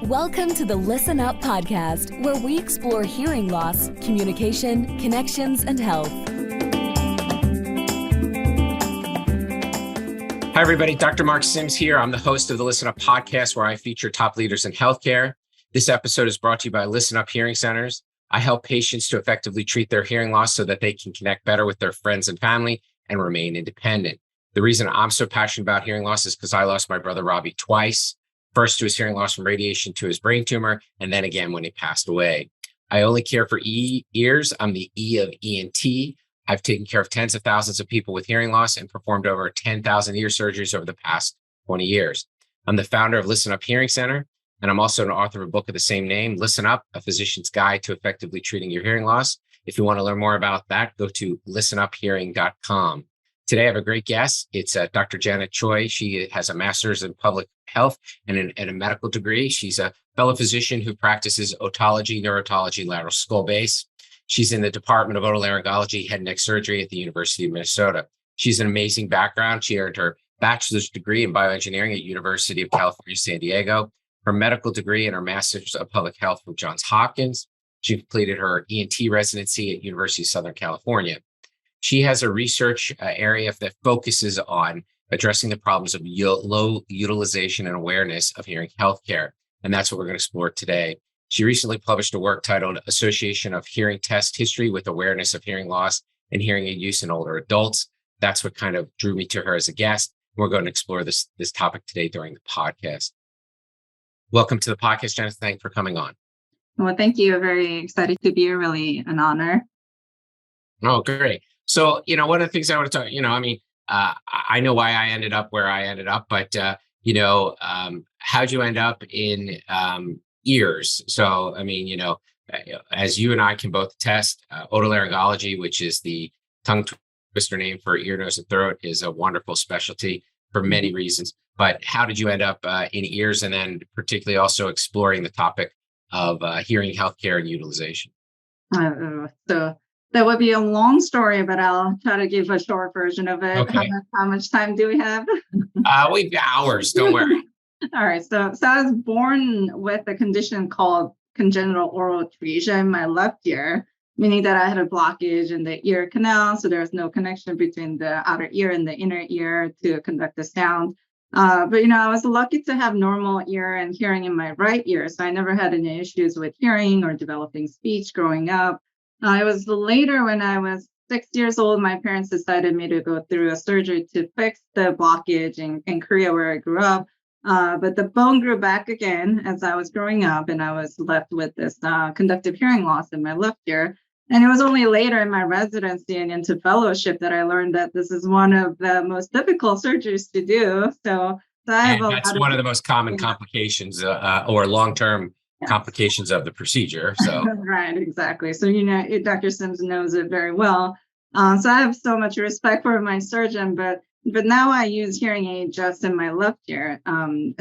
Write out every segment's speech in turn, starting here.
Welcome to the Listen Up podcast, where we explore hearing loss, communication, connections, and health. Hi, everybody. Dr. Mark Sims here. I'm the host of the Listen Up podcast, where I feature top leaders in healthcare. This episode is brought to you by Listen Up Hearing Centers. I help patients to effectively treat their hearing loss so that they can connect better with their friends and family and remain independent. The reason I'm so passionate about hearing loss is because I lost my brother Robbie twice. First to his hearing loss from radiation to his brain tumor, and then again when he passed away. I only care for ears. I'm the E of ENT. I've taken care of tens of thousands of people with hearing loss and performed over 10,000 ear surgeries over the past 20 years. I'm the founder of Listen Up Hearing Center, and I'm also an author of a book of the same name, Listen Up, A Physician's Guide to Effectively Treating Your Hearing Loss. If you want to learn more about that, go to listenuphearing.com. Today, I have a great guest. It's Dr. Janet Choi. She has a master's in public health and a medical degree. She's a fellow physician who practices otology, neurotology, lateral skull base. She's in the Department of Otolaryngology, head and neck surgery at the University of Minnesota. She's an amazing background. She earned her bachelor's degree in bioengineering at University of California, San Diego, her medical degree and her master's of public health from Johns Hopkins. She completed her ENT residency at University of Southern California. She has a research area that focuses on addressing the problems of low utilization and awareness of hearing healthcare. And that's what we're going to explore today. She recently published a work titled Association of Hearing Test History with Awareness of Hearing Loss and Hearing Aid Use in Older Adults. That's what kind of drew me to her as a guest. We're going to explore this topic today during the podcast. Welcome to the podcast, Janet. Thanks for coming on. Well, thank you. Very excited to be here. Really an honor. Oh, great. So, one of the things I want to talk, I know why I ended up where I ended up, but, how'd you end up in ears? So, as you and I can both attest, otolaryngology, which is the tongue twister name for ear, nose, and throat, is a wonderful specialty for many reasons. But how did you end up in ears, and then particularly also exploring the topic of hearing healthcare and utilization? So that would be a long story, but I'll try to give a short version of it. Okay. How much time do we have? We've got hours. Don't worry. All right. So I was born with a condition called congenital oral atresia in my left ear, meaning that I had a blockage in the ear canal. So there was no connection between the outer ear and the inner ear to conduct the sound. But I was lucky to have normal ear and hearing in my right ear. So I never had any issues with hearing or developing speech growing up. It was later when I was 6 years old, my parents decided me to go through a surgery to fix the blockage in Korea where I grew up. But the bone grew back again as I was growing up, and I was left with this conductive hearing loss in my left ear. And it was only later in my residency and into fellowship that I learned that this is one of the most difficult surgeries to do. So I have that's one of the most common complications or long-term complications of the procedure. So right, exactly. So Dr. Sims knows it very well. So I have so much respect for my surgeon, but now I use hearing aid just in my left ear.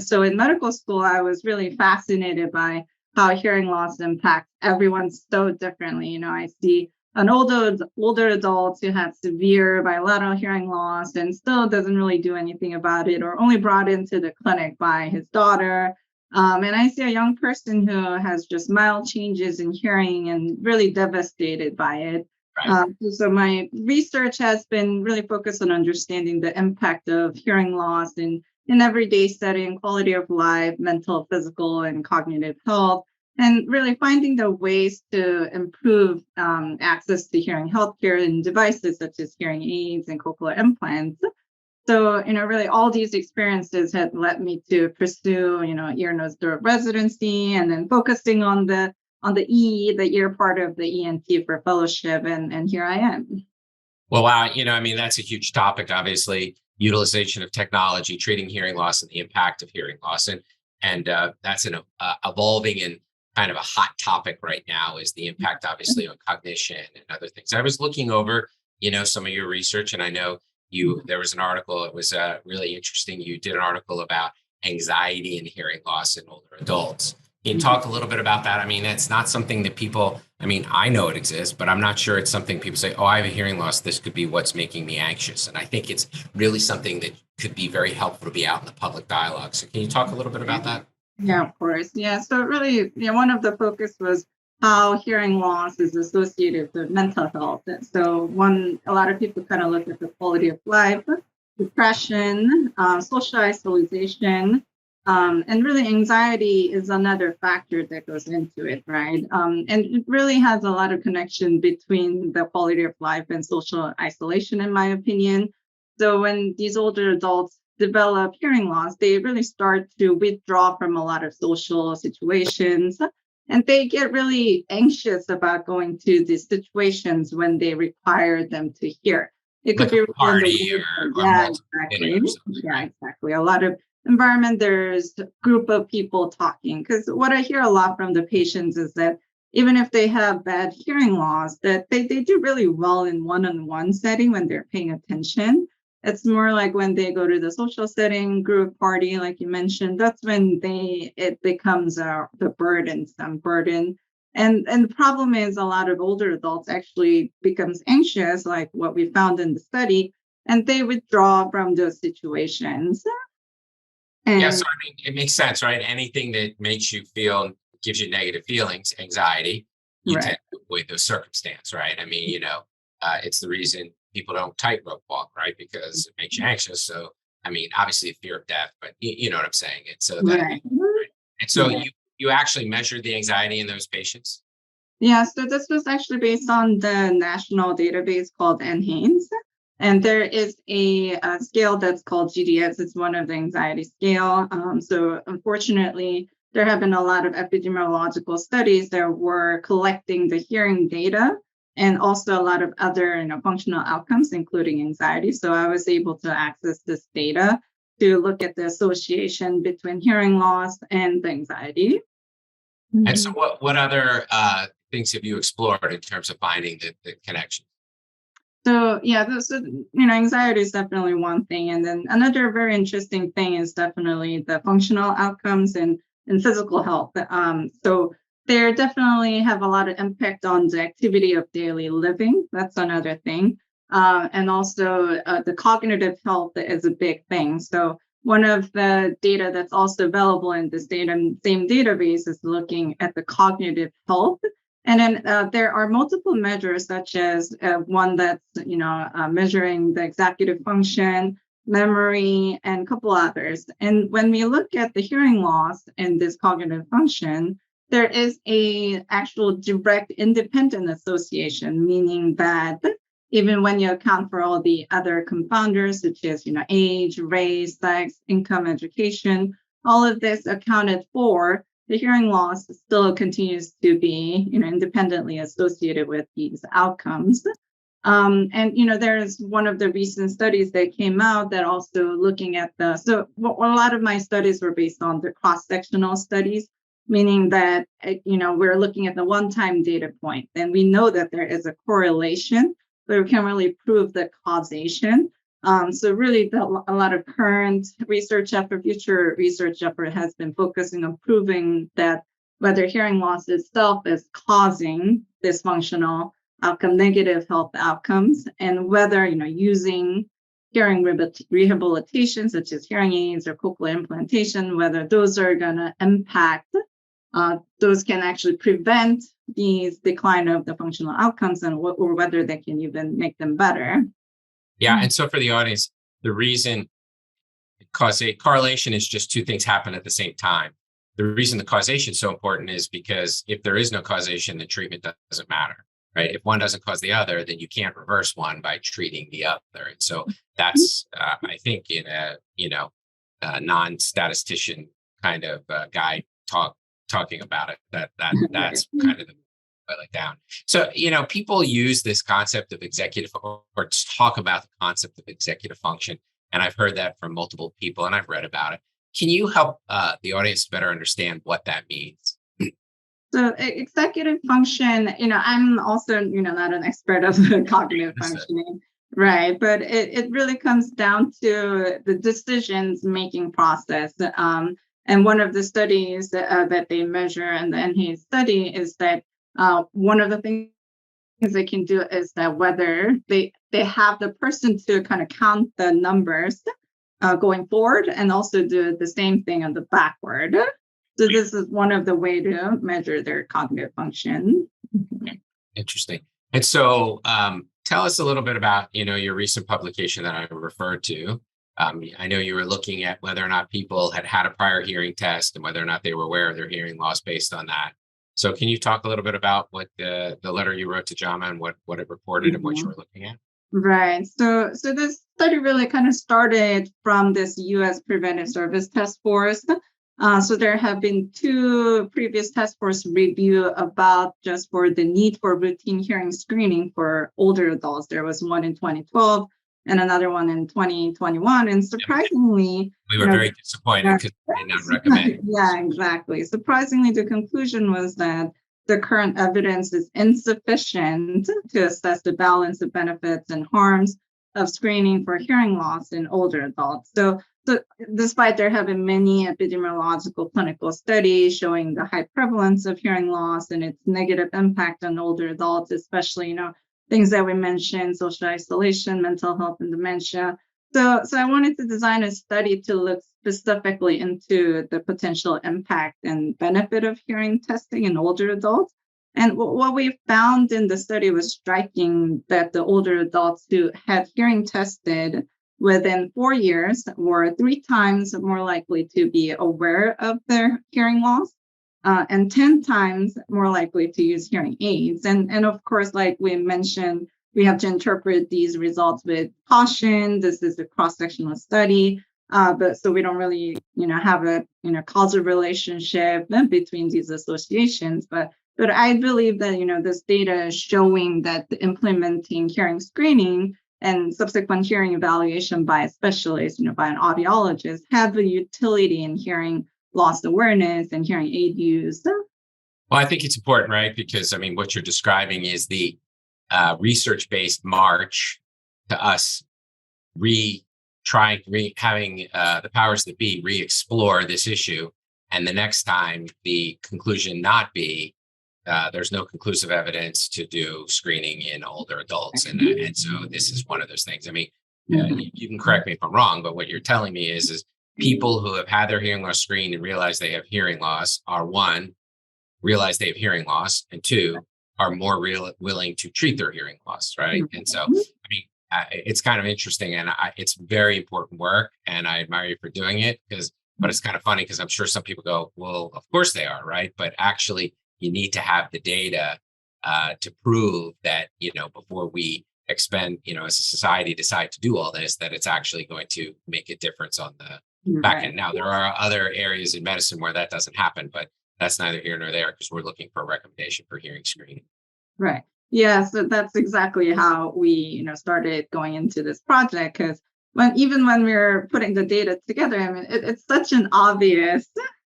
So in medical school, I was really fascinated by how hearing loss impacts everyone so differently. I see an older adult who had severe bilateral hearing loss and still doesn't really do anything about it, or only brought into the clinic by his daughter. And I see a young person who has just mild changes in hearing and really devastated by it. Right. So my research has been really focused on understanding the impact of hearing loss in everyday setting, quality of life, mental, physical, and cognitive health, and really finding the ways to improve access to hearing healthcare and devices such as hearing aids and cochlear implants. So, really all these experiences had led me to pursue, ear, nose, throat residency, and then focusing on the ear part of the ENT for fellowship. And here I am. Well, wow. That's a huge topic, obviously, utilization of technology, treating hearing loss and the impact of hearing loss. And that's an evolving and kind of a hot topic right now, is the impact, obviously, on cognition and other things. I was looking over, some of your research, and I know there was an article, it was really interesting. You did an article about anxiety and hearing loss in older adults. Can you talk a little bit about that? I mean, it's not something that people, I mean, I know it exists, but I'm not sure it's something people say, oh, I have a hearing loss. This could be what's making me anxious. And I think it's really something that could be very helpful to be out in the public dialogue. So can you talk a little bit about that? Yeah, of course. Yeah. So really, one of the focus was how hearing loss is associated with mental health. And so a lot of people kind of look at the quality of life, depression, social isolation, and really anxiety is another factor that goes into it, right? And it really has a lot of connection between the quality of life and social isolation, in my opinion. So when these older adults develop hearing loss, they really start to withdraw from a lot of social situations. And they get really anxious about going to these situations when they require them to hear. It could Like be a really party or yeah, multiple dinner exactly. or something, Yeah, right? exactly. A lot of environment, there's a group of people talking. Because what I hear a lot from the patients is that even if they have bad hearing loss, that they do really well in one-on-one setting when they're paying attention. It's more like when they go to the social setting, group party, like you mentioned, that's when it becomes the burdensome burden. And the problem is a lot of older adults actually becomes anxious, like what we found in the study, and they withdraw from those situations. Yeah, so And I mean, it makes sense, right? Anything that makes you feel, gives you negative feelings, anxiety, you right, tend to avoid those circumstances, right? I mean, it's the reason people don't tightrope walk, right? Because it makes you anxious. So, I mean, obviously fear of death, but you know what I'm saying? It's so that, right. right? And so Yeah. you actually measure the anxiety in those patients? Yeah, so this was actually based on the national database called NHANES. And there is a scale that's called GDS. It's one of the anxiety scale. So unfortunately, there have been a lot of epidemiological studies that were collecting the hearing data and also a lot of other functional outcomes, including anxiety. So I was able to access this data to look at the association between hearing loss and anxiety. And so what other things have you explored in terms of finding the connection? So yeah, anxiety is definitely one thing, and then another very interesting thing is definitely the functional outcomes and physical health. So they definitely have a lot of impact on the activity of daily living. That's another thing, and also the cognitive health is a big thing. So one of the data that's also available in this same database is looking at the cognitive health. And then there are multiple measures, such as one that's measuring the executive function, memory, and a couple others. And when we look at the hearing loss and this cognitive function, there is a actual direct independent association, meaning that even when you account for all the other confounders, such as age, race, sex, income, education, all of this accounted for, the hearing loss still continues to be, independently associated with these outcomes. And there's one of the recent studies that came out that also looking at a lot of my studies were based on the cross-sectional studies, meaning that we're looking at the one-time data point, and we know that there is a correlation, but we can't really prove the causation. So really, a lot of current research effort, future research effort has been focusing on proving that whether hearing loss itself is causing dysfunctional outcome, negative health outcomes, and whether using hearing rehabilitation, such as hearing aids or cochlear implantation, whether those are going to impact, those can actually prevent these decline of the functional outcomes, or whether they can even make them better. Yeah. And so for the audience, the reason correlation is just two things happen at the same time. The reason the causation is so important is because if there is no causation, the treatment doesn't matter, right? If one doesn't cause the other, then you can't reverse one by treating the other. And so that's, I think, in a non-statistician kind of guy talking about it, that's kind of the boil it down. So, people use this concept of executive or talk about the concept of executive function. And I've heard that from multiple people and I've read about it. Can you help the audience better understand what that means? So executive function, I'm also, not an expert of cognitive functioning, right? But it really comes down to the decisions making process. And one of the studies that they measure in the NHA study is that one of the things they can do is that whether they have the person to kind of count the numbers going forward and also do the same thing on the backward. So this is one of the way to measure their cognitive function. Interesting. And so tell us a little bit about, your recent publication that I referred to. I know you were looking at whether or not people had a prior hearing test and whether or not they were aware of their hearing loss based on that. So can you talk a little bit about what the letter you wrote to JAMA and what it reported and what you were looking at? Right. So this study really kind of started from this U.S. Preventive Service Task Force. So there have been 2 previous task force review about just for the need for routine hearing screening for older adults. There was one in 2012 and another one in 2021. And surprisingly, we were very disappointed because they did not recommend. Yeah, exactly. Surprisingly, the conclusion was that the current evidence is insufficient to assess the balance of benefits and harms of screening for hearing loss in older adults. So despite there having many epidemiological clinical studies showing the high prevalence of hearing loss and its negative impact on older adults, especially, things that we mentioned, social isolation, mental health, and dementia. So I wanted to design a study to look specifically into the potential impact and benefit of hearing testing in older adults. And what we found in the study was striking, that the older adults who had hearing tested within 4 years were 3 times more likely to be aware of their hearing loss and 10 times more likely to use hearing aids. And of course, like we mentioned, we have to interpret these results with caution. This is a cross-sectional study, but so we don't really, have a causal relationship between these associations. But I believe that this data is showing that implementing hearing screening and subsequent hearing evaluation by a specialist, by an audiologist, have a utility in hearing loss awareness and hearing aid use. Well, I think it's important, right? Because what you're describing is the research-based march to us having the powers that be re-explore this issue, and the next time the conclusion not be there's no conclusive evidence to do screening in older adults, and so this is one of those things. You can correct me if I'm wrong, but what you're telling me is people who have had their hearing loss screened and realize they have hearing loss are, 1, realize they have hearing loss, and 2, are more willing to treat their hearing loss, right? And so, it's kind of interesting, and it's very important work, and I admire you for doing it. But it's kind of funny because I'm sure some people go, well, of course they are, right? But actually, you need to have the data to prove that, before we expend, as a society decide to do all this, that it's actually going to make a difference on the back end. Now, there are other areas in medicine where that doesn't happen, but that's neither here nor there because we're looking for a recommendation for hearing screening. Right. Yeah. So that's exactly how we, started going into this project, because even when we were putting the data together, it's such an obvious,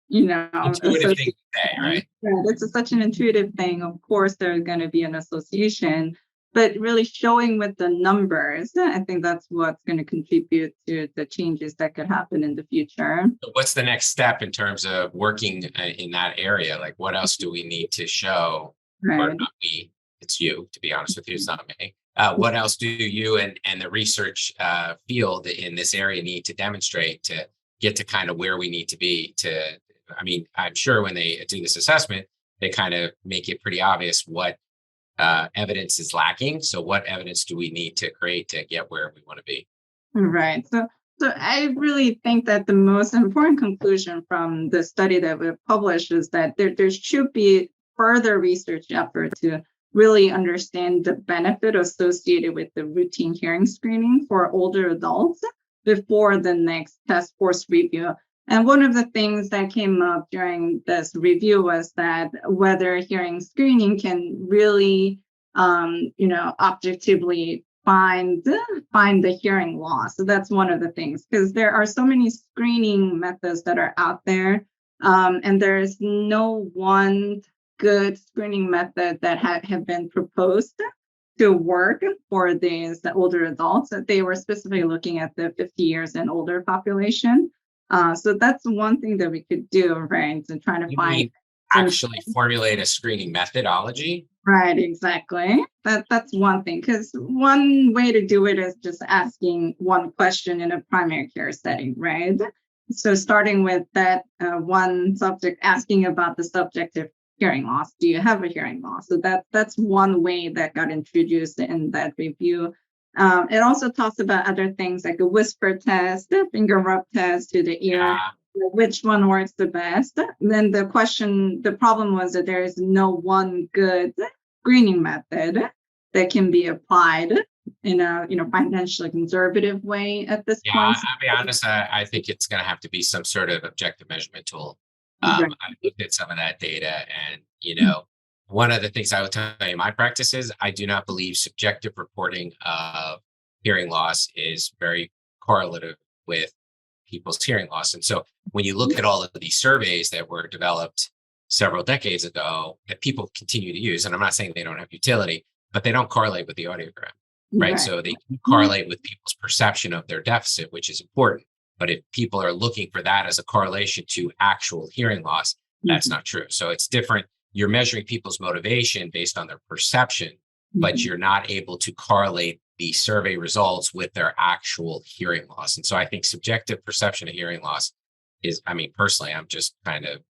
intuitive thing to say, right? Yeah, it's such an intuitive thing. Of course, there's going to be an association, but really showing with the numbers, I think that's what's going to contribute to the changes that could happen in the future. So what's the next step in terms of working in that area? Like, what else do we need to show? Right. Or not we, it's you, to be honest with you, it's not me. What else do you and the research field in this area need to demonstrate to get to kind of where we need to be I'm sure when they do this assessment, they kind of make it pretty obvious what evidence is lacking. So what evidence do we need to create to get where we want to be? Right. So I really think that the most important conclusion from the study that we've published is that there should be further research effort to really understand the benefit associated with the routine hearing screening for older adults before the next task force review. And one of the things that came up during this review was that whether hearing screening can really, objectively find the hearing loss. So that's one of the things, because there are so many screening methods that are out there, and there is no one good screening method that have been proposed to work for these older adults. They were specifically looking at the 50 years and older population. So that's one thing that we could do, right? So trying to You find mean actually formulate a screening methodology? right, exactly. That's one thing, because one way to do it is just asking one question in a primary care setting, right? So starting with that one subject, asking about the subjective hearing loss. Do you have a hearing loss? So that's one way that got introduced in that review. It also talks about other things like a whisper test, a finger rub test to the ear, Yeah. which one works the best. Then the problem was that there is no one good screening method that can be applied in a financially conservative way at this Yeah, point. I'll be honest, I think it's going to have to be some sort of objective measurement tool. Right. I looked at some of that data, and one of the things I will tell you in my practice is I do not believe subjective reporting of hearing loss is very correlative with people's hearing loss. And so when you look at all of these surveys that were developed several decades ago that people continue to use, and I'm not saying they don't have utility, but they don't correlate with the audiogram. Right. Right. So they correlate with people's perception of their deficit, which is important. But if people are looking for that as a correlation to actual hearing loss, that's Mhm. not true. So it's different. You're measuring people's motivation based on their perception, but Mhm. you're not able to correlate the survey results with their actual hearing loss. And so I think subjective perception of hearing loss is, I mean, personally, I'm just kind of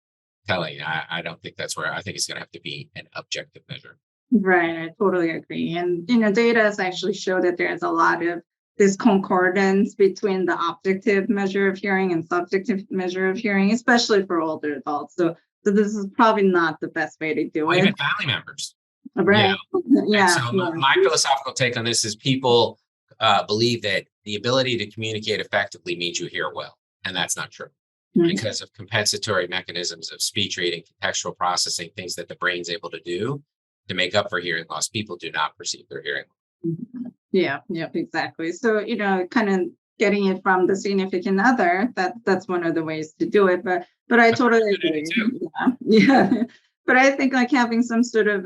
telling you, I don't think that's where I think it's going to have to be an objective measure. Right, I totally agree. And data has actually showed that there's a lot of this concordance between the objective measure of hearing and subjective measure of hearing, especially for older adults. So this is probably not the best way to do Well, it. even family members. Right. And Yeah. so Yeah. my philosophical take on this is people believe that the ability to communicate effectively means you hear well, and that's not true Mhm. because of compensatory mechanisms of speech reading, contextual processing, things that the brain's able to do to make up for hearing loss. People do not perceive their hearing. Mhm. Yeah, yep, exactly. So, kind of getting it from the significant other, that's one of the ways to do it. But I That's a totally good idea agree. too. Yeah. Yeah. But I think like having some sort of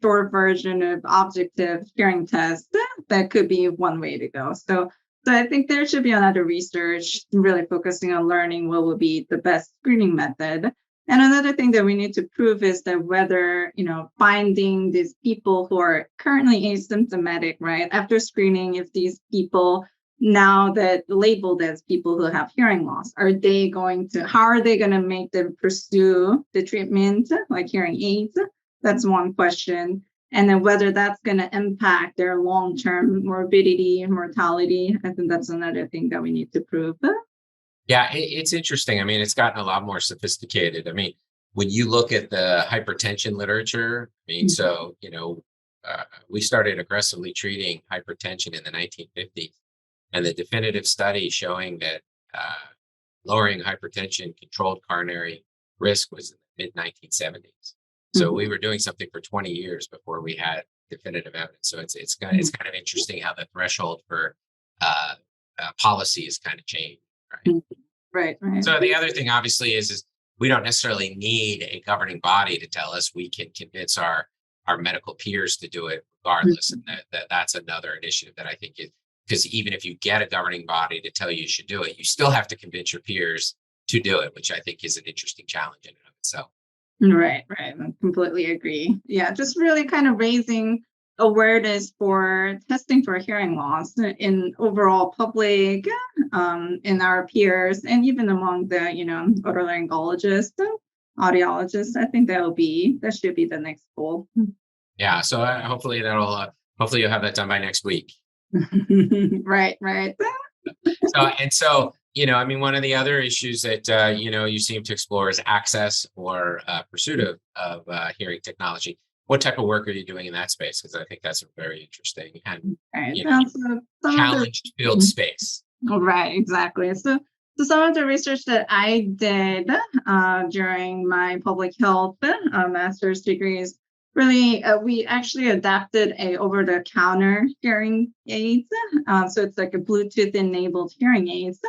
short version of objective hearing test, that could be one way to go. So I think there should be another research really focusing on learning what would be the best screening method. And another thing that we need to prove is that whether, finding these people who are currently asymptomatic, right, after screening, if these people now that labeled as people who have hearing loss, how are they going to make them pursue the treatment like hearing aids? That's one question. And then whether that's going to impact their long-term morbidity and mortality, I think that's another thing that we need to prove. Yeah, it's interesting. I mean, it's gotten a lot more sophisticated. I mean, when you look at the hypertension literature, I mean, so, we started aggressively treating hypertension in the 1950s, and the definitive study showing that lowering hypertension controlled coronary risk was in the mid 1970s. So we were doing something for 20 years before we had definitive evidence. So it's kind of interesting how the threshold for uh, policy has kind of changed, right? Mhm. Right, right. So the other thing, obviously, is we don't necessarily need a governing body to tell us. We can convince our medical peers to do it regardless, and that's another initiative that I think is because even if you get a governing body to tell you should do it, you still have to convince your peers to do it, which I think is an interesting challenge in and of itself. Right, right. I completely agree. Yeah, just really kind of raising awareness for testing for hearing loss in overall public, in our peers, and even among the, otolaryngologists, audiologists. I think that should be the next goal. Yeah, so hopefully you'll have that done by next week. Right, right. So, I mean, one of the other issues that, you seem to explore is access or pursuit of hearing technology. What type of work are you doing in that space? Because I think that's a very interesting and, Right. you know, Some of the challenged field space. Oh, right, exactly. So some of the research that I did during my public health master's degrees, really, we actually adapted a over-the-counter hearing aids. So it's like a Bluetooth-enabled hearing aids.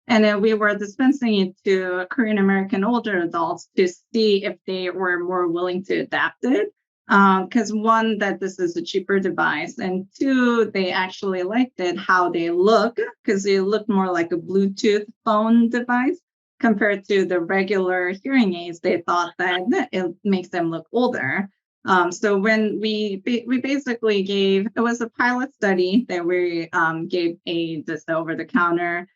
And then we were dispensing it to Korean American older adults to see if they were more willing to adapt it. Because one, that this is a cheaper device, and two, they actually liked it how they look because they look more like a Bluetooth phone device. compared to the regular hearing aids, they thought that it makes them look older. So when we basically gave, it was a pilot study that we gave this over-the-counter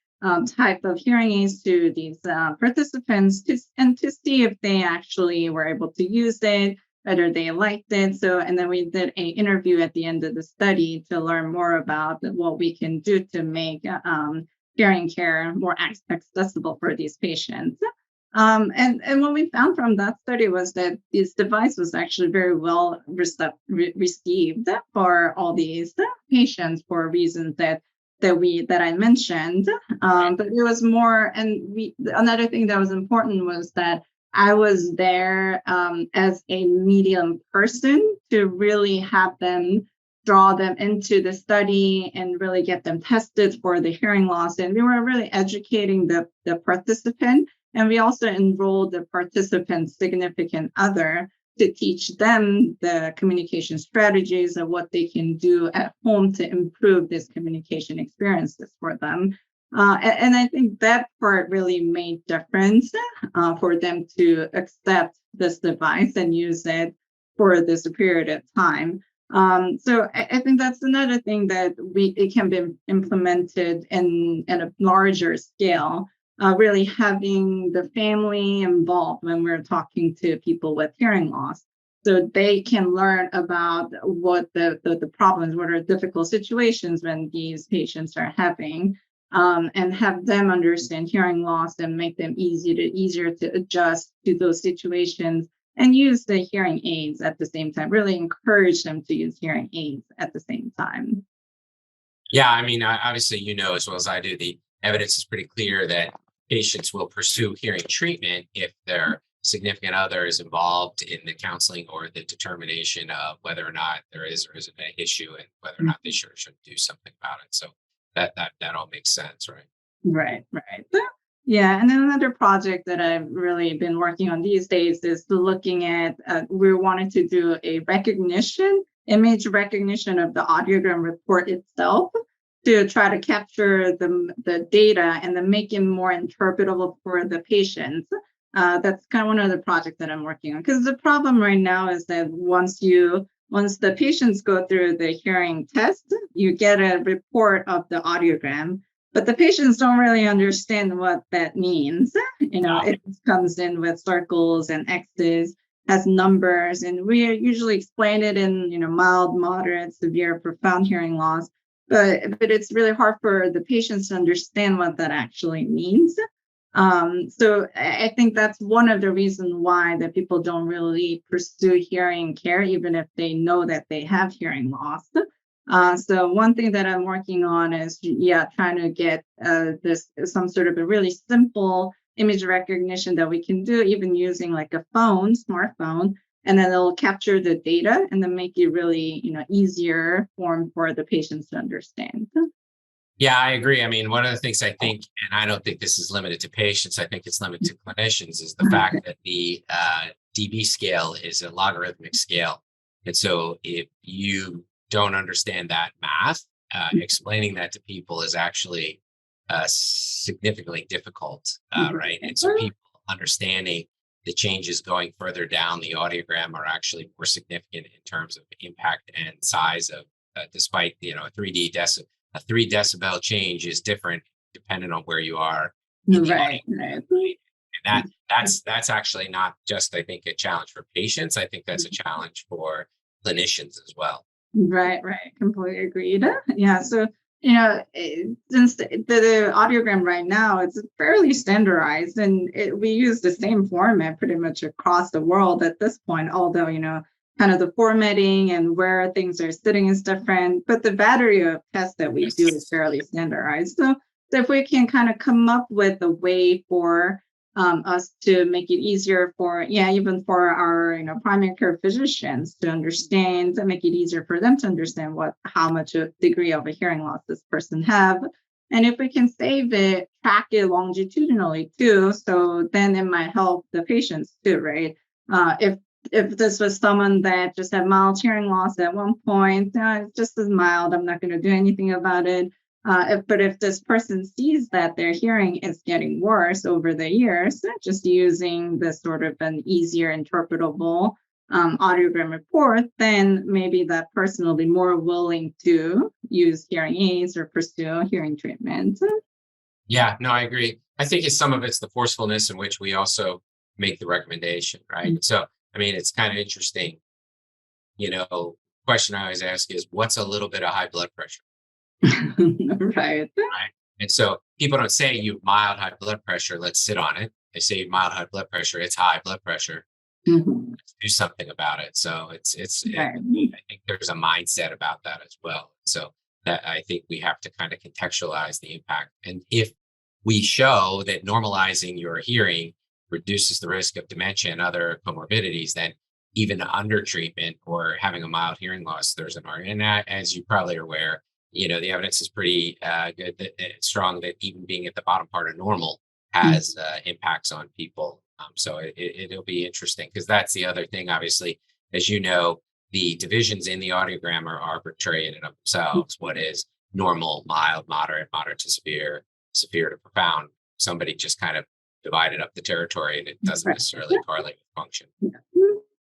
type of hearing aids to these participants to see if they actually were able to use it, whether they liked it. So, and then we did an interview at the end of the study to learn more about what we can do to make hearing care more accessible for these patients. And what we found from that study was that this device was actually very well received for all these patients for reasons that I mentioned. But it was more, and another thing that was important was that I was there as a medium person to really have them draw them into the study and really get them tested for the hearing loss. And we were really educating the participant. And we also enrolled the participant's significant other to teach them the communication strategies of what they can do at home to improve this communication experiences for them. And I think that part really made difference for them to accept this device and use it for this period of time. So I think that's another thing that it can be implemented at a larger scale. Really having the family involved when we're talking to people with hearing loss, so they can learn about what the problems, what are difficult situations when these patients are having, and have them understand hearing loss and make them easier to adjust to those situations and use the hearing aids at the same time. Really encourage them to use hearing aids at the same time. Yeah, I mean, obviously, as well as I do, the evidence is pretty clear that patients will pursue hearing treatment if their significant other is involved in the counseling or the determination of whether or not there is or isn't an issue and whether or not they should or shouldn't do something about it. So that all makes sense, right? Right. Yeah, and then another project that I've really been working on these days is looking at, we wanted to do a image recognition of the audiogram report itself, to try to capture the data and then make it more interpretable for the patients. That's kind of one of the projects that I'm working on. Because the problem right now is that once the patients go through the hearing test, you get a report of the audiogram, but the patients don't really understand what that means. It comes in with circles and X's, has numbers, and we usually explain it in mild, moderate, severe, profound hearing loss. But it's really hard for the patients to understand what that actually means. So I think that's one of the reasons why that people don't really pursue hearing care, even if they know that they have hearing loss. So one thing that I'm working on is, trying to get some sort of a really simple image recognition that we can do, even using like a smartphone, and then it'll capture the data and then make it really, easier form for the patients to understand. Yeah, I agree. I mean, one of the things I think, and I don't think this is limited to patients, I think it's limited to clinicians, is the fact that the dB scale is a logarithmic scale. And so if you don't understand that math, explaining that to people is actually significantly difficult, right? And so people understanding the changes going further down the audiogram are actually more significant in terms of impact and size of, despite, a 3 decibel change is different depending on where you are. Right. And that's actually not just, I think, a challenge for patients. I think that's a challenge for clinicians as well. Right. Completely agreed. Yeah. So, since the audiogram right now, it's fairly standardized, and we use the same format pretty much across the world at this point, although, kind of the formatting and where things are sitting is different, but the battery of tests that we do is fairly standardized. So if we can kind of come up with a way for us to make it easier for, even for our, primary care physicians to understand, to make it easier for them to understand how much a degree of a hearing loss this person have. And if we can track it longitudinally too, so then it might help the patients too, right? If this was someone that just had mild hearing loss at one point, it's just as mild, I'm not going to do anything about it. But if this person sees that their hearing is getting worse over the years, just using this sort of an easier interpretable audiogram report, then maybe that person will be more willing to use hearing aids or pursue hearing treatment. Yeah, no, I agree. I think some of it's the forcefulness in which we also make the recommendation, right? So, I mean, it's kind of interesting. Question I always ask is, what's a little bit of high blood pressure? Right. Right. And so people don't say you have mild high blood pressure, let's sit on it. They say you have mild high blood pressure, it's high blood pressure. Let's do something about it. So Right. I think there's a mindset about that as well. So that I think we have to kind of contextualize the impact. And if we show that normalizing your hearing reduces the risk of dementia and other comorbidities, then even under treatment or having a mild hearing loss, there's an argument. And as you probably are aware, the evidence is pretty good, strong, that even being at the bottom part of normal has impacts on people. So it'll be interesting, because that's the other thing. Obviously, as you know, the divisions in the audiogram are arbitrary in and of themselves. What is normal, mild, moderate to severe, severe to profound? Somebody just kind of divided up the territory, and it doesn't necessarily correlate with function.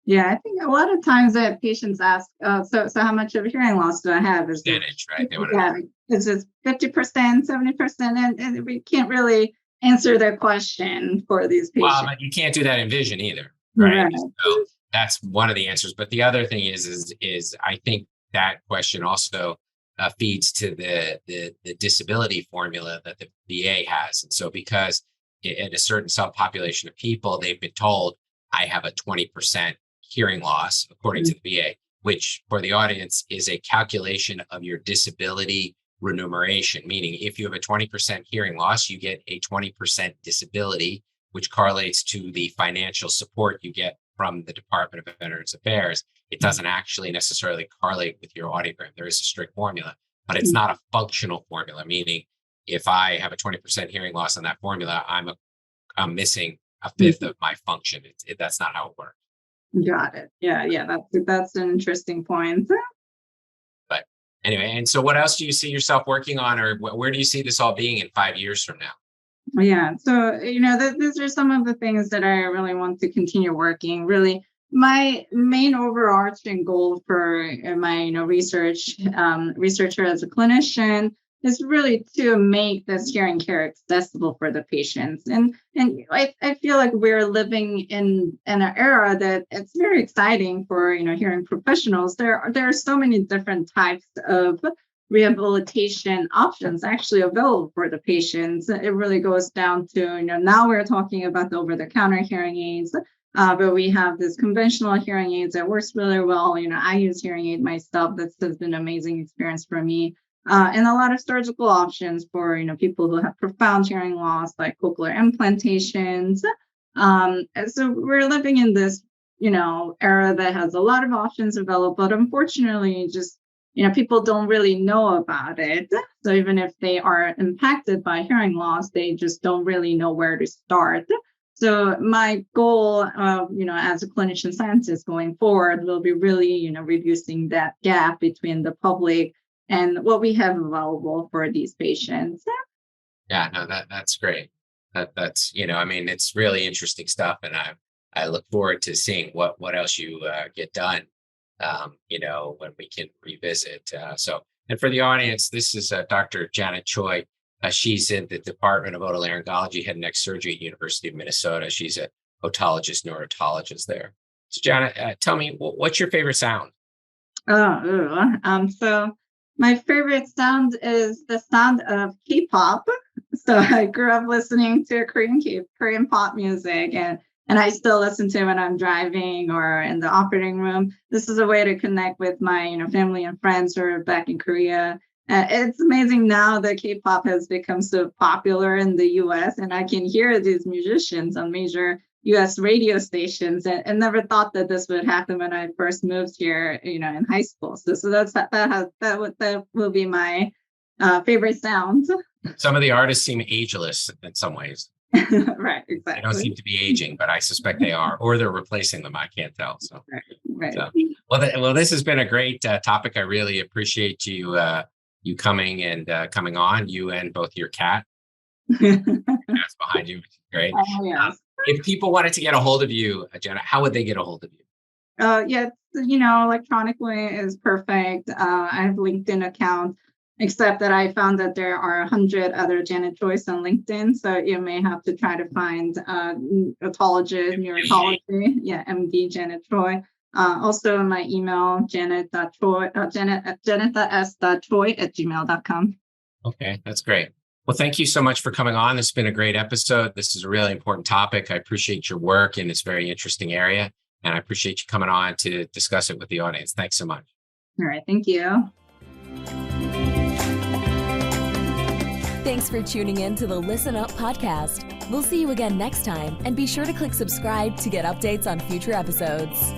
Yeah, I think a lot of times that patients ask, so how much of a hearing loss do I have? Is Percentage, right? They want to know. Is it 50%, 70%? And we can't really answer their question for these patients. Well, but you can't do that in vision either, right? So that's one of the answers. But the other thing is I think that question also feeds to the disability formula that the VA has. And so because in a certain subpopulation of people, they've been told, I have a 20% hearing loss, according to the VA, which for the audience is a calculation of your disability remuneration, meaning if you have a 20% hearing loss, you get a 20% disability, which correlates to the financial support you get from the Department of Veterans Affairs. It doesn't actually necessarily correlate with your audiogram. There is a strict formula, but it's not a functional formula, meaning if I have a 20% hearing loss on that formula, I'm missing a fifth of my function. That's not how it works. Got it. Yeah. That's an interesting point. But anyway, and so what else do you see yourself working on, or where do you see this all being in 5 years from now? Yeah. So, these are some of the things that I really want to continue working. Really, my main overarching goal for my, researcher as a clinician is really to make this hearing care accessible for the patients. And I feel like we're living in an era that it's very exciting for, hearing professionals. There are so many different types of rehabilitation options actually available for the patients. It really goes down to, now we're talking about the over-the-counter hearing aids, but we have this conventional hearing aids that works really well. I use hearing aid myself. That's been an amazing experience for me. And a lot of surgical options for, people who have profound hearing loss, like cochlear implantations. So we're living in this, era that has a lot of options available, but unfortunately, just, people don't really know about it. So even if they are impacted by hearing loss, they just don't really know where to start. So my goal, as a clinician scientist going forward, will be really, reducing that gap between the public and what we have available for these patients. Yeah, no, that's great. That's it's really interesting stuff, and I look forward to seeing what else you get done. When we can revisit. And for the audience, this is Dr. Janet Choi. She's in the Department of Otolaryngology, head and neck surgery at University of Minnesota. She's a otologist, neurotologist there. So Janet, tell me, what's your favorite sound? So my favorite sound is the sound of K-pop. So I grew up listening to Korean pop music, and I still listen to it when I'm driving or in the operating room. This is a way to connect with my, family and friends who are back in Korea. It's amazing now that K-pop has become so popular in the U.S. and I can hear these musicians on major U.S. radio stations, and never thought that this would happen when I first moved here, in high school. So that will be my favorite sound. Some of the artists seem ageless in some ways. Right, exactly. They don't seem to be aging, but I suspect they are, or they're replacing them. I can't tell. So, right. So, well, this has been a great topic. I really appreciate you you coming on, you and both your cat. That's behind you, which is great. Oh, yes. If people wanted to get a hold of you, Jenna, how would they get a hold of you? Yeah, electronically is perfect. I have LinkedIn account, except that I found that there are 100 other Janet Choi's on LinkedIn. So you may have to try to find otologist, neurology. Yeah, MD Janet Choi. Also my email, janet.s.choi@gmail.com. Okay, that's great. Well, thank you so much for coming on. This has been a great episode. This is a really important topic. I appreciate your work in this very interesting area, and I appreciate you coming on to discuss it with the audience. Thanks so much. All right, thank you. Thanks for tuning in to the Listen Up podcast. We'll see you again next time, and be sure to click subscribe to get updates on future episodes.